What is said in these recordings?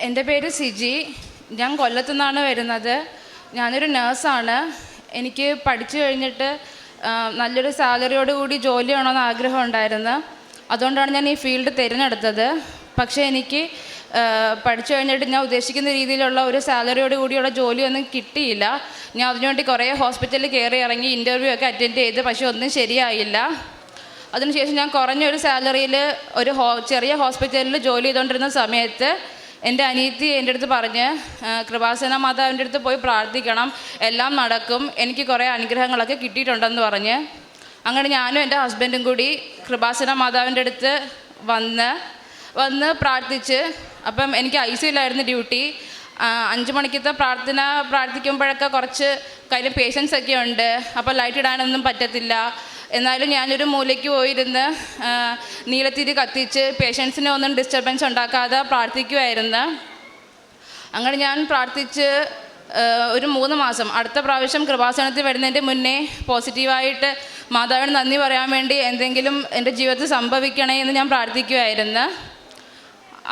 എൻ്റെ പേര് സിജി. ഞാൻ കൊല്ലത്തു നിന്നാണ് വരുന്നത്. ഞാനൊരു നേഴ്സാണ്. എനിക്ക് പഠിച്ചു കഴിഞ്ഞിട്ട് നല്ലൊരു സാലറിയോടുകൂടി ജോലി ചെയ്യണമെന്ന് ആഗ്രഹം ഉണ്ടായിരുന്നു. അതുകൊണ്ടാണ് ഞാൻ ഈ ഫീൽഡ് തിരഞ്ഞെടുത്തത്. പക്ഷേ എനിക്ക് പഠിച്ചു കഴിഞ്ഞിട്ട് ഞാൻ ഉദ്ദേശിക്കുന്ന രീതിയിലുള്ള ഒരു സാലറിയോട് കൂടിയുള്ള ജോലിയൊന്നും കിട്ടിയില്ല. ഞാൻ അതിനുവേണ്ടി കുറേ ഹോസ്പിറ്റലിൽ കയറി ഇറങ്ങി ഇൻ്റർവ്യൂ ഒക്കെ അറ്റൻഡ് ചെയ്ത്, പക്ഷേ ഒന്നും ശരിയായില്ല. അതിനുശേഷം ഞാൻ കുറഞ്ഞൊരു സാലറിയിൽ ഒരു ചെറിയ ഹോസ്പിറ്റലിൽ ജോലി ചെയ്തുകൊണ്ടിരുന്ന സമയത്ത് എൻ്റെ അനിയത്തി എൻ്റെ അടുത്ത് പറഞ്ഞ്, കൃപാസന മാതാവിൻ്റെ അടുത്ത് പോയി പ്രാർത്ഥിക്കണം, എല്ലാം നടക്കും, എനിക്ക് കുറേ അനുഗ്രഹങ്ങളൊക്കെ കിട്ടിയിട്ടുണ്ടെന്ന് പറഞ്ഞ്. അങ്ങനെ ഞാനും എൻ്റെ ഹസ്ബൻഡും കൂടി കൃപാസന മാതാവിൻ്റെ അടുത്ത് വന്ന് പ്രാർത്ഥിച്ച്. അപ്പം എനിക്ക് ICUലായിരുന്നു ഡ്യൂട്ടി. 5 മണിക്കത്തെ പ്രാർത്ഥിക്കുമ്പോഴൊക്കെ കുറച്ച് കയ്യിൽ പേഷ്യൻസ് ഒക്കെ ഉണ്ട്. അപ്പോൾ ലൈറ്റ് ഇടാനൊന്നും പറ്റത്തില്ല. എന്നാലും ഞാനൊരു മൂലയ്ക്ക് പോയിരുന്ന് നീലത്തിരി കത്തിച്ച് പേഷ്യൻസിനെ ഒന്നും ഡിസ്റ്റർബൻസ് ഉണ്ടാക്കാതെ പ്രാർത്ഥിക്കുമായിരുന്നു. അങ്ങനെ ഞാൻ പ്രാർത്ഥിച്ച് ഒരു 3 മാസം, അടുത്ത പ്രാവശ്യം കൃപാസനത്തിൽ വരുന്നതിൻ്റെ മുന്നേ പോസിറ്റീവായിട്ട് മാതാവിന് നന്ദി പറയാൻ വേണ്ടി എന്തെങ്കിലും എൻ്റെ ജീവിതത്തിൽ സംഭവിക്കണേ എന്ന് ഞാൻ പ്രാർത്ഥിക്കുമായിരുന്നു.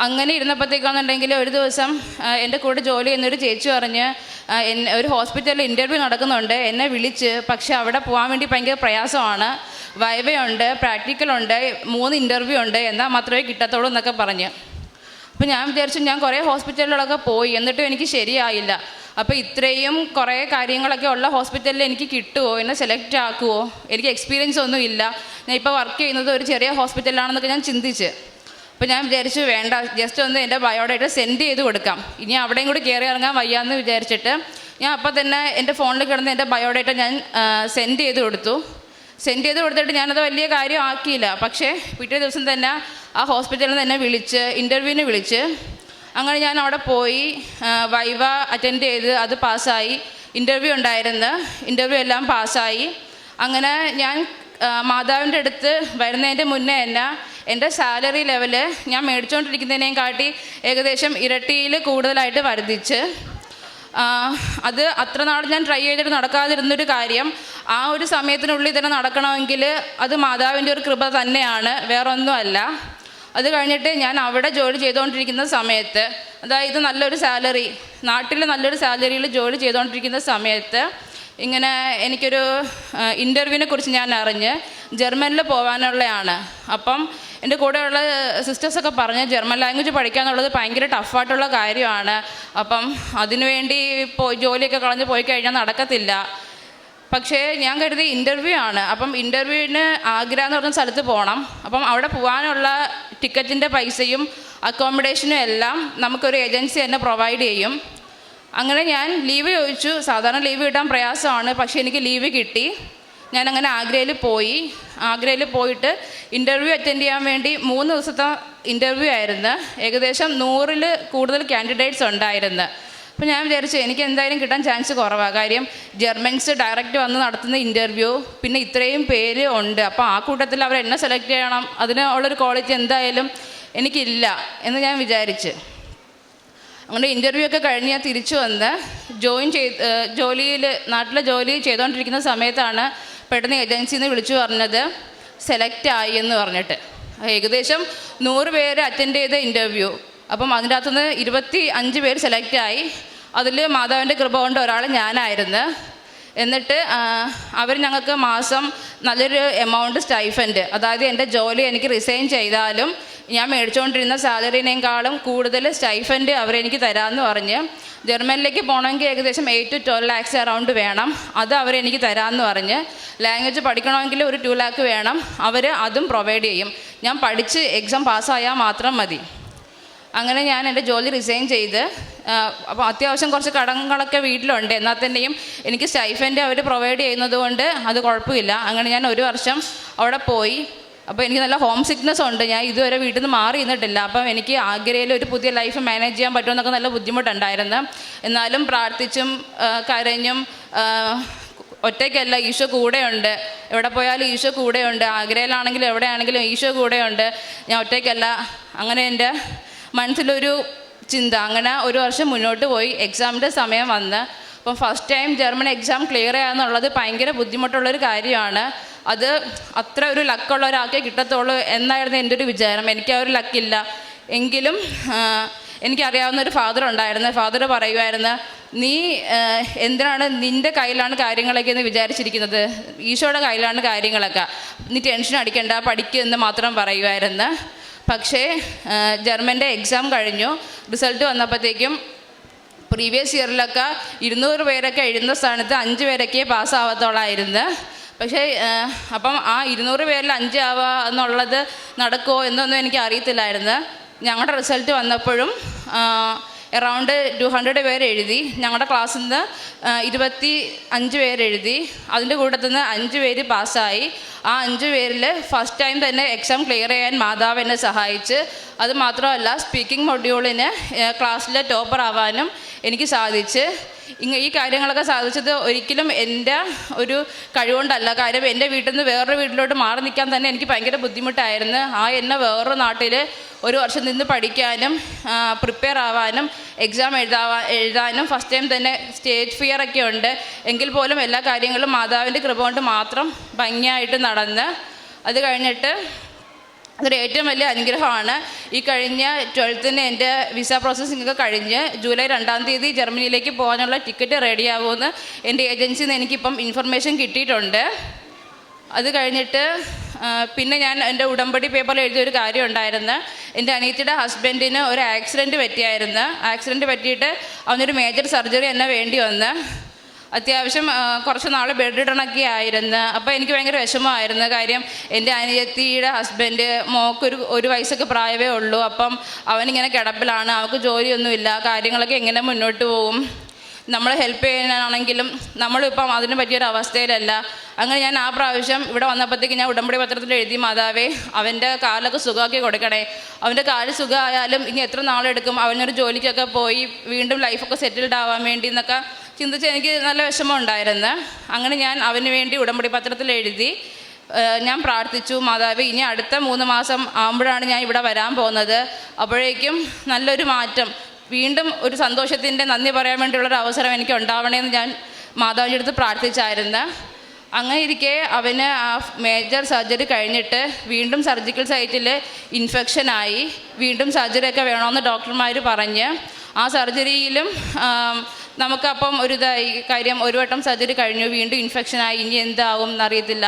അങ്ങനെ ഇരുന്നപ്പോഴത്തേക്കാണെന്നുണ്ടെങ്കിൽ ഒരു ദിവസം എൻ്റെ കൂടെ ജോലി ചെയ്യുന്നൊരു ചേച്ചി പറഞ്ഞ്, ഒരു ഹോസ്പിറ്റലിൽ ഇൻ്റർവ്യൂ നടക്കുന്നുണ്ട്, എന്നെ വിളിച്ച്. പക്ഷേ അവിടെ പോകാൻ വേണ്ടി ഭയങ്കര പ്രയാസമാണ്. വൈവയുണ്ട്, പ്രാക്ടിക്കലുണ്ട്, 3 ഇൻ്റർവ്യൂ ഉണ്ട്, എന്നാൽ മാത്രമേ കിട്ടത്തുള്ളൂ എന്നൊക്കെ പറഞ്ഞ്. അപ്പോൾ ഞാൻ വിചാരിച്ചു, ഞാൻ കുറേ ഹോസ്പിറ്റലുകളൊക്കെ പോയി, എന്നിട്ടും എനിക്ക് ശരിയായില്ല. അപ്പോൾ ഇത്രയും കുറേ കാര്യങ്ങളൊക്കെ ഉള്ള ഹോസ്പിറ്റലിൽ എനിക്ക് കിട്ടുമോ, എന്നെ സെലക്ട് ആക്കുമോ? എനിക്ക് എക്സ്പീരിയൻസ് ഒന്നും ഇല്ല. ഞാൻ ഇപ്പോൾ വർക്ക് ചെയ്യുന്നത് ഒരു ചെറിയ ഹോസ്പിറ്റലാണെന്നൊക്കെ ഞാൻ ചിന്തിച്ച്. അപ്പോൾ ഞാൻ വിചാരിച്ചു, വേണ്ട, ജസ്റ്റ് ഒന്ന് എൻ്റെ ബയോഡേറ്റ സെൻഡ് ചെയ്ത് കൊടുക്കാം, ഇനി അവിടെയും കൂടി കയറി ഇറങ്ങാൻ വയ്യാന്ന് വിചാരിച്ചിട്ട് ഞാൻ അപ്പോൾ തന്നെ എൻ്റെ ഫോണിൽ കിടന്ന് എൻ്റെ ബയോഡേറ്റ ഞാൻ സെൻഡ് ചെയ്ത് കൊടുത്തിട്ട് ഞാനത് വലിയ കാര്യം ആക്കിയില്ല. പക്ഷേ പിറ്റേ ദിവസം തന്നെ ആ ഹോസ്പിറ്റലിൽ തന്നെ ഇൻ്റർവ്യൂവിന് വിളിച്ച്. അങ്ങനെ ഞാൻ അവിടെ പോയി വൈവ അറ്റൻഡ് ചെയ്ത് അത് പാസ്സായി. ഇൻ്റർവ്യൂ ഉണ്ടായിരുന്നു, ഇൻ്റർവ്യൂ എല്ലാം പാസ്സായി. അങ്ങനെ ഞാൻ മാതാവിൻ്റെ അടുത്ത് വരുന്നതിൻ്റെ മുന്നേ തന്നെ എൻ്റെ സാലറി ലെവല് ഞാൻ മേടിച്ചുകൊണ്ടിരിക്കുന്നതിനേയും കാട്ടി ഏകദേശം ഇരട്ടിയിൽ കൂടുതലായിട്ട് വർദ്ധിച്ച്. അത് അത്ര നാൾ ഞാൻ ട്രൈ ചെയ്തിട്ട് നടക്കാതിരുന്നൊരു കാര്യം ആ ഒരു സമയത്തിനുള്ളിൽ തന്നെ നടക്കണമെങ്കിൽ അത് മാതാവിൻ്റെ ഒരു കൃപ തന്നെയാണ്, വേറൊന്നുമല്ല. അത് കഴിഞ്ഞിട്ട് ഞാൻ അവിടെ ജോലി ചെയ്തുകൊണ്ടിരിക്കുന്ന സമയത്ത്, അതായത് നല്ലൊരു സാലറി, നാട്ടിൽ നല്ലൊരു സാലറിയിൽ ജോലി ചെയ്തുകൊണ്ടിരിക്കുന്ന സമയത്ത് ഇങ്ങനെ എനിക്കൊരു ഇൻ്റർവ്യൂവിനെ കുറിച്ച് ഞാൻ അറിഞ്ഞ് ജർമ്മനിൽ പോകാനുള്ളതാണ്. അപ്പം എൻ്റെ കൂടെയുള്ള സിസ്റ്റേഴ്സൊക്കെ പറഞ്ഞ് ജർമ്മൻ ലാംഗ്വേജ് പഠിക്കാന്നുള്ളത് ഭയങ്കര ടഫായിട്ടുള്ള കാര്യമാണ്. അപ്പം അതിനുവേണ്ടി ജോലിയൊക്കെ കളഞ്ഞ് പോയി കഴിഞ്ഞാൽ നടക്കത്തില്ല. പക്ഷേ ഞാൻ കരുതി ഇൻ്റർവ്യൂ ആണ്, അപ്പം ഇൻ്റർവ്യൂവിന് ആഗ്ര എന്ന് പറഞ്ഞ സ്ഥലത്ത് പോകണം. അപ്പം അവിടെ പോകാനുള്ള ടിക്കറ്റിൻ്റെ പൈസയും അക്കോമഡേഷനും എല്ലാം നമുക്കൊരു ഏജൻസി തന്നെ പ്രൊവൈഡ് ചെയ്യും. അങ്ങനെ ഞാൻ ലീവ് ചോദിച്ചു. സാധാരണ ലീവ് കിട്ടാൻ പ്രയാസമാണ്, പക്ഷേ എനിക്ക് ലീവ് കിട്ടി. ഞാനങ്ങനെ ആഗ്രയിൽ പോയിട്ട് ഇൻ്റർവ്യൂ അറ്റൻഡ് ചെയ്യാൻ വേണ്ടി 3 ദിവസത്തെ ഇൻ്റർവ്യൂ ആയിരുന്നു. ഏകദേശം 100-ൽ കൂടുതൽ കാൻഡിഡേറ്റ്സ് ഉണ്ടായിരുന്നു. അപ്പോൾ ഞാൻ വിചാരിച്ചു, എനിക്ക് എന്തായാലും കിട്ടാൻ ചാൻസ് കുറവാണ്. കാര്യം ജർമ്മൻസ് ഡയറക്റ്റ് വന്ന് നടത്തുന്ന ഇൻ്റർവ്യൂ, പിന്നെ ഇത്രയും പേര് ഉണ്ട്. അപ്പോൾ ആ കൂട്ടത്തിൽ അവർ എന്നെ സെലക്ട് ചെയ്യണം, അതിനുള്ളൊരു ക്വാളിറ്റി എന്തായാലും എനിക്കില്ല എന്ന് ഞാൻ വിചാരിച്ച്. അങ്ങനെ ഇൻ്റർവ്യൂ ഒക്കെ കഴിഞ്ഞ് ഞാൻ തിരിച്ചു വന്ന് നാട്ടിലെ ജോലി ചെയ്തുകൊണ്ടിരിക്കുന്ന സമയത്താണ് പെട്ടെന്ന് ഏജൻസിയിൽ നിന്ന് വിളിച്ചു പറഞ്ഞത് സെലക്ട് ആയി എന്ന് പറഞ്ഞിട്ട്. ഏകദേശം 100 പേര് അറ്റൻഡ് ചെയ്ത ഇൻ്റർവ്യൂ. അപ്പം അതിൻ്റെ അകത്തുനിന്ന് 25 പേര് സെലക്ട് ആയി. അതിൽ മാതാവിൻ്റെ കൃപ കൊണ്ട് ഒരാൾ ഞാനായിരുന്നു. എന്നിട്ട് അവർ ഞങ്ങൾക്ക് മാസം നല്ലൊരു എമൗണ്ട് സ്റ്റൈഫൻഡ്, അതായത് എൻ്റെ ജോലി എനിക്ക് റിസൈൻ ചെയ്താലും ഞാൻ മേടിച്ചുകൊണ്ടിരുന്ന സാലറിനേക്കാളും കൂടുതൽ സ്റ്റൈഫൻഡ് അവരെനിക്ക് തരാമെന്ന് പറഞ്ഞ്. ജർമ്മനിലേക്ക് പോകണമെങ്കിൽ ഏകദേശം 8 to 12 lakhs അറൗണ്ട് വേണം, അത് അവരെനിക്ക് തരാമെന്ന് പറഞ്ഞ്. ലാംഗ്വേജ് പഠിക്കണമെങ്കിൽ ഒരു 2 lakh വേണം, അവർ അതും പ്രൊവൈഡ് ചെയ്യും. ഞാൻ പഠിച്ച് എക്സാം പാസ്സായാൽ മാത്രം മതി. അങ്ങനെ ഞാൻ എൻ്റെ ജോലി റിസൈൻ ചെയ്ത്. അപ്പോൾ അത്യാവശ്യം കുറച്ച് കടങ്ങളൊക്കെ വീട്ടിലുണ്ട്, എന്നാൽ തന്നെയും എനിക്ക് സ്റ്റൈഫൻഡ് അവർ പ്രൊവൈഡ് ചെയ്യുന്നത് കൊണ്ട് അത് കുഴപ്പമില്ല. അങ്ങനെ ഞാൻ 1 വർഷം അവിടെ പോയി. അപ്പോൾ എനിക്ക് നല്ല ഹോം സിക്നെസ് ഉണ്ട്, ഞാൻ ഇതുവരെ വീട്ടിൽ നിന്ന് മാറി നിന്നിട്ടില്ല. അപ്പം എനിക്ക് ആഗ്രയിൽ ഒരു പുതിയ ലൈഫ് മാനേജ് ചെയ്യാൻ പറ്റുമെന്നൊക്കെ നല്ല ബുദ്ധിമുട്ടുണ്ടായിരുന്നു. എന്നാലും പ്രാർത്ഥിച്ചും കരഞ്ഞും, ഒറ്റയ്ക്കല്ല, ഈശോ കൂടെയുണ്ട്. എവിടെ പോയാലും ഈശോ കൂടെയുണ്ട്. ആഗ്രയിലാണെങ്കിലും എവിടെയാണെങ്കിലും ഈശോ കൂടെയുണ്ട്, ഞാൻ ഒറ്റയ്ക്കല്ല. അങ്ങനെ എൻ്റെ മനസ്സിലൊരു ചിന്ത. അങ്ങനെ 1 വർഷം മുന്നോട്ട് പോയി. എക്സാമിൻ്റെ സമയം വന്ന്. അപ്പം first time German exam clear ചെയ്യാന്നുള്ളത് ഭയങ്കര ബുദ്ധിമുട്ടുള്ളൊരു കാര്യമാണ്. അത് അത്ര ഒരു ലക്കുള്ള ഒരാൾക്കേ കിട്ടത്തുള്ളൂ എന്നായിരുന്നു എൻ്റെ ഒരു വിചാരം. എനിക്ക് ആ ഒരു ലക്കില്ല. എങ്കിലും എനിക്കറിയാവുന്ന ഒരു ഫാദർ ഉണ്ടായിരുന്നു. ഫാദർ പറയുമായിരുന്നു, നീ എന്തിനാണ് നിൻ്റെ കയ്യിലാണ് കാര്യങ്ങളൊക്കെ എന്ന് വിചാരിച്ചിരിക്കുന്നത്, ഈശോയുടെ കയ്യിലാണ് കാര്യങ്ങളൊക്കെ, നീ ടെൻഷൻ അടിക്കണ്ട, പഠിക്കുമെന്ന് മാത്രം പറയുമായിരുന്നു. പക്ഷേ ജർമ്മൻ്റെ എക്സാം കഴിഞ്ഞു, റിസൾട്ട് വന്നപ്പോഴത്തേക്കും പ്രീവിയസ് ഇയറിലൊക്കെ 200 പേരൊക്കെ എഴുതുന്ന സ്ഥാനത്ത് 5 പേരൊക്കെ പാസ്സാവത്തോളായിരുന്നു. പക്ഷേ അപ്പം ആ 200 പേരിൽ 5 ആവുക എന്നുള്ളത് നടക്കുമോ എന്നൊന്നും എനിക്ക് അറിയത്തില്ലായിരുന്നു. ഞങ്ങളുടെ റിസൾട്ട് വന്നപ്പോഴും അറൗണ്ട് 200 പേര് എഴുതി. ഞങ്ങളുടെ ക്ലാസ്സിൽ നിന്ന് 25 പേര് എഴുതി. അതിൻ്റെ കൂട്ടത്തിൽ നിന്ന് 5 പേര് പാസ്സായി. ആ 5 പേരിൽ ഫസ്റ്റ് ടൈം തന്നെ എക്സാം ക്ലിയർ ചെയ്യാൻ മാതാവ് എന്നെ സഹായിച്ച്. അത് മാത്രമല്ല, സ്പീക്കിംഗ് മൊഡ്യൂളിന് ക്ലാസ്സിലെ ടോപ്പർ ആവാനും എനിക്ക് സാധിച്ച്. ഈ കാര്യങ്ങളൊക്കെ സാധിച്ചത് ഒരിക്കലും എൻ്റെ ഒരു കഴിവുകൊണ്ടല്ല. കാര്യം എൻ്റെ വീട്ടിൽ നിന്ന് വേറൊരു വീട്ടിലോട്ട് മാറി നിൽക്കാൻ തന്നെ എനിക്ക് ഭയങ്കര ബുദ്ധിമുട്ടായിരുന്നു. എന്നെ വേറൊരു നാട്ടിൽ 1 വർഷം നിന്ന് പഠിക്കാനും പ്രിപ്പയർ ആവാനും എക്സാം എഴുതാനും ഫസ്റ്റ് ടൈം തന്നെ സ്റ്റേജ് ഫിയർ ഒക്കെ ഉണ്ട്. എങ്കിൽ പോലും എല്ലാ കാര്യങ്ങളും മാതാവിൻ്റെ കൃപ കൊണ്ട് മാത്രം ഭംഗിയായിട്ട് നടന്ന്. അത് കഴിഞ്ഞിട്ട് അതൊരു ഏറ്റവും വലിയ അനുഗ്രഹമാണ്. ഈ കഴിഞ്ഞ 12th എൻ്റെ വിസ പ്രോസസ്സിംഗ് ഒക്കെ കഴിഞ്ഞ് ജൂലൈ 2-ാം തീയതി ജർമ്മനിയിലേക്ക് പോകാനുള്ള ടിക്കറ്റ് റെഡിയാവുമെന്ന് എൻ്റെ ഏജൻസിയിൽ നിന്ന് എനിക്കിപ്പം ഇൻഫർമേഷൻ കിട്ടിയിട്ടുണ്ട്. അത് കഴിഞ്ഞിട്ട് പിന്നെ ഞാൻ എൻ്റെ ഉടമ്പടി പേപ്പറിൽ എഴുതിയൊരു കാര്യം ഉണ്ടായിരുന്നു. എൻ്റെ അനിയത്തിയുടെ ഹസ്ബൻഡിന് ഒരു ആക്സിഡൻറ്റ് പറ്റിയായിരുന്നു. ആക്സിഡൻറ്റ് പറ്റിയിട്ട് അവനൊരു മേജർ സർജറി തന്നെ വേണ്ടി വന്ന്. അത്യാവശ്യം കുറച്ച് നാൾ ബെഡ് റിട്ടണൊക്കെ ആയിരുന്നു. അപ്പോൾ എനിക്ക് ഭയങ്കര വിഷമമായിരുന്നു. കാര്യം എൻ്റെ അനിയത്തിയുടെ ഹസ്ബൻഡ് ഒരു വയസ്സൊക്കെ പ്രായമേ ഉള്ളൂ. അപ്പം അവനിങ്ങനെ കിടപ്പിലാണ്, അവൾക്ക് ജോലിയൊന്നുമില്ല, കാര്യങ്ങളൊക്കെ എങ്ങനെ മുന്നോട്ട് പോകും, നമ്മൾ ഹെൽപ്പ് ചെയ്യാനാണെങ്കിലും നമ്മളിപ്പം അതിന് പറ്റിയൊരു അവസ്ഥയിലല്ല. അങ്ങനെ ഞാൻ ആ പ്രാവശ്യം ഇവിടെ വന്നപ്പോഴത്തേക്ക് ഞാൻ ഉടമ്പടി പത്രത്തിൽ എഴുതി, മാതാവേ അവൻ്റെ കാലൊക്കെ സുഖമാക്കി കൊടുക്കണേ, അവൻ്റെ കാല് സുഖമായാലും ഇനി എത്ര നാളെടുക്കും, അവനൊരു ജോലിക്കൊക്കെ പോയി വീണ്ടും ലൈഫൊക്കെ സെറ്റിൽഡ് ആവാൻ വേണ്ടി എന്നൊക്കെ ചിന്തിച്ച് എനിക്ക് നല്ല വിഷമം ഉണ്ടായിരുന്നു. അങ്ങനെ ഞാൻ അവന് വേണ്ടി ഉടമ്പടി പത്രത്തിൽ എഴുതി. ഞാൻ പ്രാർത്ഥിച്ചു, മാതാവേ ഇനി അടുത്ത 3 മാസം ആകുമ്പോഴാണ് ഞാൻ ഇവിടെ വരാൻ പോകുന്നത്, അപ്പോഴേക്കും നല്ലൊരു മാറ്റം, വീണ്ടും ഒരു സന്തോഷത്തിൻ്റെ നന്ദി പറയാൻ വേണ്ടിയുള്ളൊരു അവസരം എനിക്ക് ഉണ്ടാവണമെന്ന് ഞാൻ മാതാവിൻ്റെ അടുത്ത് പ്രാർത്ഥിച്ചായിരുന്നു. അങ്ങനെ ഇരിക്കെ അവന് ആ മേജർ സർജറി കഴിഞ്ഞിട്ട് വീണ്ടും സർജിക്കൽ സൈറ്റിൽ ഇൻഫെക്ഷനായി, വീണ്ടും സർജറിയൊക്കെ വേണമെന്ന് ഡോക്ടർമാർ പറഞ്ഞ്. ആ സർജറിയിലും നമുക്കപ്പം ഇതായി, കാര്യം 1 വട്ടം സർജറി കഴിഞ്ഞു, വീണ്ടും ഇൻഫെക്ഷനായി, ഇനി എന്താവും എന്നറിയത്തില്ല,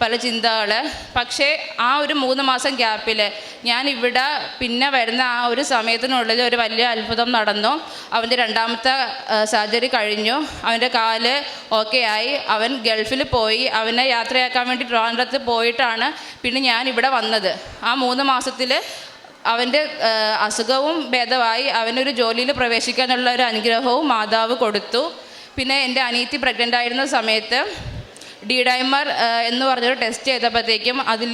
പല ചിന്തകൾ. പക്ഷേ ആ ഒരു 3 മാസം ഗ്യാപ്പിൽ ഞാനിവിടെ പിന്നെ വരുന്ന ആ ഒരു സമയത്തിനുള്ളിൽ ഒരു വലിയ അത്ഭുതം നടന്നു. അവൻ്റെ 2ാമത്തെ സർജറി കഴിഞ്ഞു, അവൻ്റെ കാല് ഓക്കെ ആയി, അവൻ ഗൾഫിൽ പോയി. അവനെ യാത്രയാക്കാൻ വേണ്ടി ട്രിവാൻഡ്രത്ത് പോയിട്ടാണ് പിന്നെ ഞാനിവിടെ വന്നത്. ആ 3 മാസത്തിൽ അവൻ്റെ അസുഖവും ഭേദമായി, അവനൊരു ജോലിയിൽ പ്രവേശിക്കാനുള്ള ഒരു അനുഗ്രഹവും മാതാവ് കൊടുത്തു. പിന്നെ എൻ്റെ അനിയത്തി പ്രഗ്നൻ്റ് ആയിരുന്ന സമയത്ത് ഡൈമർ എന്ന് പറഞ്ഞൊരു ടെസ്റ്റ് ചെയ്തപ്പോഴത്തേക്കും അതിൽ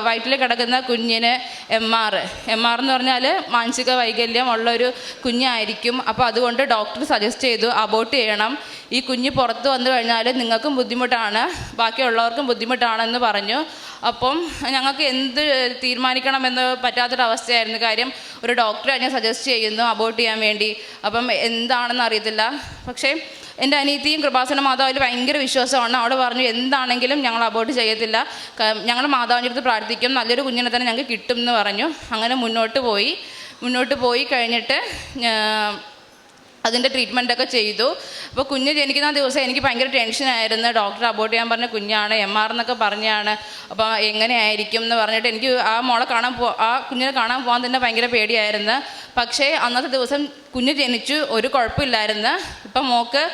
വയറ്റിൽ കിടക്കുന്ന കുഞ്ഞിന് MR എന്ന് പറഞ്ഞാൽ മാനസിക വൈകല്യം ഉള്ളൊരു കുഞ്ഞായിരിക്കും. അപ്പോൾ അതുകൊണ്ട് ഡോക്ടർ സജസ്റ്റ് ചെയ്തു അബോർട്ട് ചെയ്യണം, ഈ കുഞ്ഞ് പുറത്ത് വന്നു കഴിഞ്ഞാൽ നിങ്ങൾക്കും ബുദ്ധിമുട്ടാണ്, ബാക്കിയുള്ളവർക്കും ബുദ്ധിമുട്ടാണെന്ന് പറഞ്ഞു. അപ്പം ഞങ്ങൾക്ക് എന്ത് തീരുമാനിക്കണമെന്ന് പറ്റാത്തൊരവസ്ഥയായിരുന്നു. കാര്യം ഒരു ഡോക്ടർ അതിനെ സജസ്റ്റ് ചെയ്യുന്നു അബോർട്ട് ചെയ്യാൻ വേണ്ടി. അപ്പം എന്താണെന്ന് അറിയത്തില്ല. പക്ഷേ എൻ്റെ അനിയത്തിയും കൃപാസന മാതാവിൽ ഭയങ്കര വിശ്വാസമാണ്. അവൾ പറഞ്ഞു എന്താണെങ്കിലും ഞങ്ങൾ അബോർട്ട് ചെയ്യത്തില്ല, ഞങ്ങൾ മാതാവിൻ്റെ അടുത്ത് പ്രാർത്ഥിക്കും, നല്ലൊരു കുഞ്ഞിനെ തന്നെ ഞങ്ങൾക്ക് കിട്ടും എന്ന് പറഞ്ഞു. അങ്ങനെ മുന്നോട്ട് പോയി കഴിഞ്ഞിട്ട് അതിൻ്റെ ട്രീറ്റ്മെൻറ്റൊക്കെ ചെയ്തു. അപ്പോൾ കുഞ്ഞ് ജനിക്കുന്ന ദിവസം എനിക്ക് ഭയങ്കര ടെൻഷനായിരുന്നു. ഡോക്ടർ അബോർട്ട് ചെയ്യാൻ പറഞ്ഞ കുഞ്ഞാണ്, MR എന്നൊക്കെ പറഞ്ഞാണ്, അപ്പോൾ എങ്ങനെയായിരിക്കും എന്ന് പറഞ്ഞിട്ട് എനിക്ക് ആ കുഞ്ഞിനെ കാണാൻ പോകാൻ തന്നെ ഭയങ്കര പേടിയായിരുന്നു. പക്ഷേ അന്നത്തെ ദിവസം കുഞ്ഞ് ജനിച്ചു, ഒരു കുഴപ്പമില്ലായിരുന്നു. ഇപ്പം മോൾക്ക്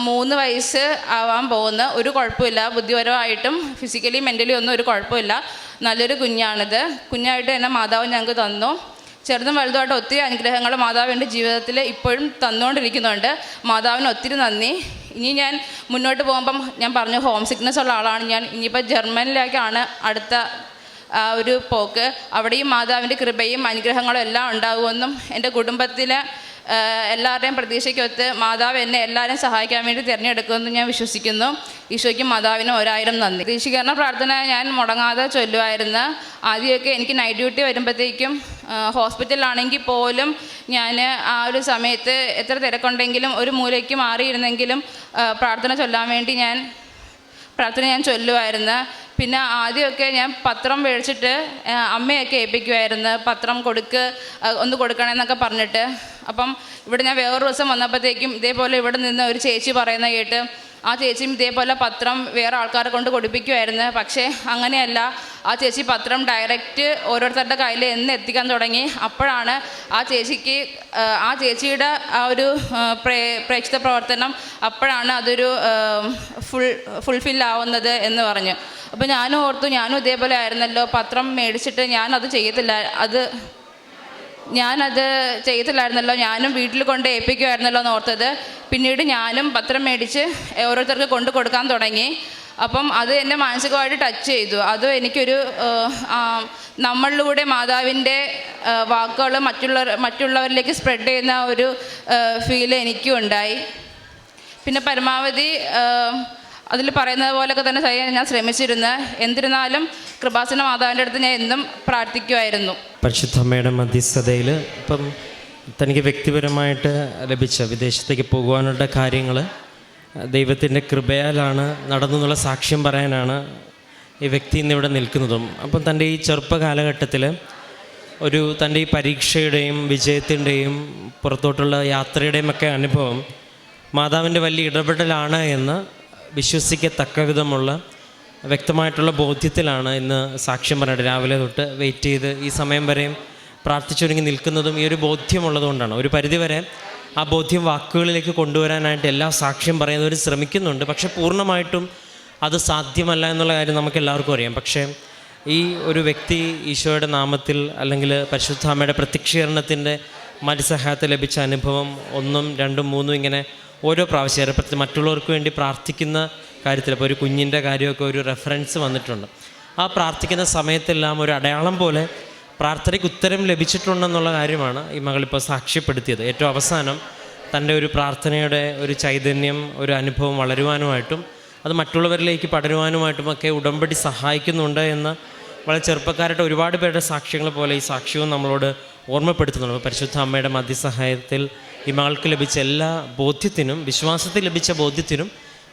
3 വയസ്സ് ആവാൻ പോകുന്നു, ഒരു കുഴപ്പമില്ല, ബുദ്ധിപരമായിട്ടും ഫിസിക്കലി മെൻ്റലി ഒന്നും ഒരു കുഴപ്പമില്ല, നല്ലൊരു കുഞ്ഞാണിത്. കുഞ്ഞായിട്ട് തന്നെ മാതാവ് ഞങ്ങൾക്ക് തന്നു. ചെറുതും വലുതുമായിട്ട് ഒത്തിരി അനുഗ്രഹങ്ങൾ മാതാവ് എൻ്റെ ജീവിതത്തിൽ ഇപ്പോഴും തന്നുകൊണ്ടിരിക്കുന്നുണ്ട്. മാതാവിന് ഒത്തിരി നന്ദി. ഇനി ഞാൻ മുന്നോട്ട് പോകുമ്പം ഞാൻ പറഞ്ഞു ഹോം സിക്നെസ് ഉള്ള ആളാണ് ഞാൻ. ഇനിയിപ്പോൾ ജർമ്മനിലേക്കാണ് അടുത്ത ഒരു പോക്ക്. അവിടെയും മാതാവിൻ്റെ കൃപയും അനുഗ്രഹങ്ങളും എല്ലാം ഉണ്ടാകുമെന്നും എൻ്റെ കുടുംബത്തിലെ എല്ലാവരുടെയും പ്രതീക്ഷയ്ക്കൊത്ത് മാതാവ് എന്നെ എല്ലാവരെയും സഹായിക്കാൻ വേണ്ടി തിരഞ്ഞെടുക്കുമെന്ന് ഞാൻ വിശ്വസിക്കുന്നു. ഈശോയ്ക്കും മാതാവിനും 1000 നന്ദി. പ്രതീക്ഷീകരണ പ്രാർത്ഥന ഞാൻ മുടങ്ങാതെ ചൊല്ലുമായിരുന്നു. ആദ്യമൊക്കെ എനിക്ക് നൈറ്റ് ഡ്യൂട്ടി വരുമ്പോഴത്തേക്കും ഹോസ്പിറ്റലിലാണെങ്കിൽ പോലും ഞാൻ ആ ഒരു സമയത്ത് എത്ര തിരക്കുണ്ടെങ്കിലും ഒരു മൂലയ്ക്ക് മാറിയിരുന്നെങ്കിലും പ്രാർത്ഥന ചൊല്ലാൻ വേണ്ടി ഞാൻ ചൊല്ലുമായിരുന്നു. പിന്നെ ആദ്യമൊക്കെ ഞാൻ പത്രം മേടിച്ചിട്ട് അമ്മയൊക്കെ ഏൽപ്പിക്കുമായിരുന്നു, പത്രം ഒന്ന് കൊടുക്കണമെന്നൊക്കെ പറഞ്ഞിട്ട്. അപ്പം ഇവിടെ ഞാൻ വേറൊരു ദിവസം വന്നപ്പോഴത്തേക്കും ഇതേപോലെ ഇവിടെ നിന്ന് ഒരു ചേച്ചി പറയുന്ന കേട്ട് ആ ചേച്ചിയും ഇതേപോലെ പത്രം വേറെ ആൾക്കാരെ കൊണ്ട് കൊടുപ്പിക്കുമായിരുന്നു. പക്ഷേ അങ്ങനെയല്ല, ആ ചേച്ചി പത്രം ഡയറക്റ്റ് ഓരോരുത്തരുടെ കയ്യിൽ എത്തിക്കാൻ തുടങ്ങി. അപ്പോഴാണ് ആ ചേച്ചിയുടെ ആ ഒരു പ്രേക്ഷിത പ്രവർത്തനം അപ്പോഴാണ് അതൊരു ഫുൾഫില്ലാവുന്നത് എന്ന് പറഞ്ഞു. അപ്പോൾ ഞാനും ഓർത്തു, ഞാനും ഇതേപോലെ ആയിരുന്നല്ലോ, പത്രം മേടിച്ചിട്ട് ഞാനത് ചെയ്യത്തില്ലായിരുന്നല്ലോ, ഞാനും വീട്ടിൽ കൊണ്ട് ഏൽപ്പിക്കുമായിരുന്നല്ലോ എന്ന് ഓർത്തത്. പിന്നീട് ഞാനും പത്രം മേടിച്ച് ഓരോരുത്തർക്ക് കൊടുക്കാൻ തുടങ്ങി. അപ്പം അത് എന്നെ മാനസികമായിട്ട് ടച്ച് ചെയ്തു. അത് എനിക്കൊരു നമ്മളിലൂടെ മാതാവിൻ്റെ വാക്കുകൾ മറ്റുള്ളവരിലേക്ക് സ്പ്രെഡ് ചെയ്യുന്ന ഒരു ഫീല് എനിക്കും ഉണ്ടായി. പിന്നെ പരമാവധി അതിൽ പറയുന്നത് പോലെയൊക്കെ തന്നെ ചെയ്യാൻ ഞാൻ ശ്രമിച്ചിരുന്നു. എന്നിരുന്നാലും കൃപാസന മാതാവിൻ്റെ അടുത്ത് ഞാൻ എന്നും പ്രാർത്ഥിക്കുമായിരുന്നു. പരിശുദ്ധ അമ്മയുടെ മധ്യസ്ഥതയിൽ ഇപ്പം തനിക്ക് വ്യക്തിപരമായിട്ട് ലഭിച്ച വിദേശത്തേക്ക് പോകുവാനുള്ള കാര്യങ്ങൾ ദൈവത്തിൻ്റെ കൃപയാലാണ് നടന്നു എന്നുള്ള സാക്ഷ്യം പറയാനാണ് ഈ വ്യക്തി ഇന്നിവിടെ നിൽക്കുന്നതും. അപ്പം തൻ്റെ ഈ ചെറുപ്പ കാലഘട്ടത്തിൽ തൻ്റെ ഈ പരീക്ഷയുടെയും വിജയത്തിൻ്റെയും പുറത്തോട്ടുള്ള യാത്രയുടെയും ഒക്കെ അനുഭവം മാതാവിൻ്റെ വലിയ ഇടപെടലാണ് എന്ന് വിശ്വസിക്കത്തക്ക വിധമുള്ള വ്യക്തമായിട്ടുള്ള ബോധ്യത്തിലാണ് ഇന്ന് സാക്ഷ്യം പറഞ്ഞിട്ട് രാവിലെ തൊട്ട് വെയിറ്റ് ചെയ്ത് ഈ സമയം വരെയും പ്രാർത്ഥിച്ചൊരുങ്ങി നിൽക്കുന്നതും ഈ ഒരു ബോധ്യമുള്ളതുകൊണ്ടാണ്. ഒരു പരിധിവരെ ആ ബോധ്യം വാക്കുകളിലേക്ക് കൊണ്ടുവരാനായിട്ട് എല്ലാ സാക്ഷ്യം പറയുന്നവരും ശ്രമിക്കുന്നുണ്ട്. പക്ഷേ പൂർണ്ണമായിട്ടും അത് സാധ്യമല്ല എന്നുള്ള കാര്യം നമുക്ക് എല്ലാവർക്കും അറിയാം. പക്ഷേ ഈ ഒരു വ്യക്തി ഈശോയുടെ നാമത്തിൽ അല്ലെങ്കിൽ പരിശുദ്ധ അമ്മയുടെ പ്രത്യക്ഷീകരണത്തിൻ്റെ മത്സഹായത്തിൽ ലഭിച്ച അനുഭവം 1, 2, 3 ഇങ്ങനെ ഓരോ പ്രാവശ്യം മറ്റുള്ളവർക്ക് വേണ്ടി പ്രാർത്ഥിക്കുന്ന കാര്യത്തിൽ ഇപ്പോൾ ഒരു കുഞ്ഞിൻ്റെ കാര്യമൊക്കെ ഒരു റെഫറൻസ് വന്നിട്ടുണ്ട്. ആ പ്രാർത്ഥിക്കുന്ന സമയത്തെല്ലാം ഒരു അടയാളം പോലെ പ്രാർത്ഥനയ്ക്ക് ഉത്തരം ലഭിച്ചിട്ടുണ്ടെന്നുള്ള കാര്യമാണ് ഈ മകളിപ്പോൾ സാക്ഷ്യപ്പെടുത്തിയത്. ഏറ്റവും അവസാനം തൻ്റെ ഒരു പ്രാർത്ഥനയുടെ ഒരു ചൈതന്യം, ഒരു അനുഭവം വളരുവാനുമായിട്ടും അത് മറ്റുള്ളവരിലേക്ക് പടരുവാനുമായിട്ടുമൊക്കെ ഉടമ്പടി സഹായിക്കുന്നുണ്ട് എന്ന് വളരെ ചെറുപ്പക്കാരുടെ ഒരുപാട് പേരുടെ സാക്ഷ്യങ്ങൾ പോലെ ഈ സാക്ഷ്യവും നമ്മളോട് ഓർമ്മപ്പെടുത്തുന്നുണ്ട്. പരിശുദ്ധ അമ്മയുടെ മധ്യസഹായത്തിൽ ഈ മകൾക്ക് ലഭിച്ച എല്ലാ ബോധ്യത്തിനും, വിശ്വാസത്തിൽ ലഭിച്ച ബോധ്യത്തിനും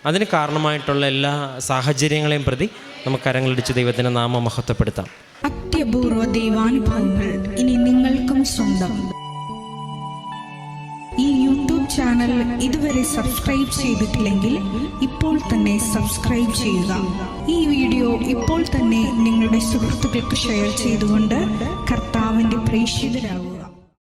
അതിന് കാരണമായിട്ടുള്ള എല്ലാ സാഹചര്യങ്ങളെയും പ്രതി നമുക്ക് കരങ്ങളടിച്ച് ദൈവത്തിൻ്റെ നാമം മഹത്വപ്പെടുത്താം. അത്യപൂർവ ദൈവാനുഭവങ്ങൾ ഇനി നിങ്ങൾക്കും സ്വന്തം. ഈ യൂട്യൂബ് ചാനൽ ഇതുവരെ സബ്സ്ക്രൈബ് ചെയ്തിട്ടില്ലെങ്കിൽ ഇപ്പോൾ തന്നെ സബ്സ്ക്രൈബ് ചെയ്യുക. ഈ വീഡിയോ ഇപ്പോൾ തന്നെ നിങ്ങളുടെ സുഹൃത്തുക്കൾക്ക് ഷെയർ ചെയ്തുകൊണ്ട് കർത്താവിൻ്റെ പ്രേക്ഷിതരാകുക.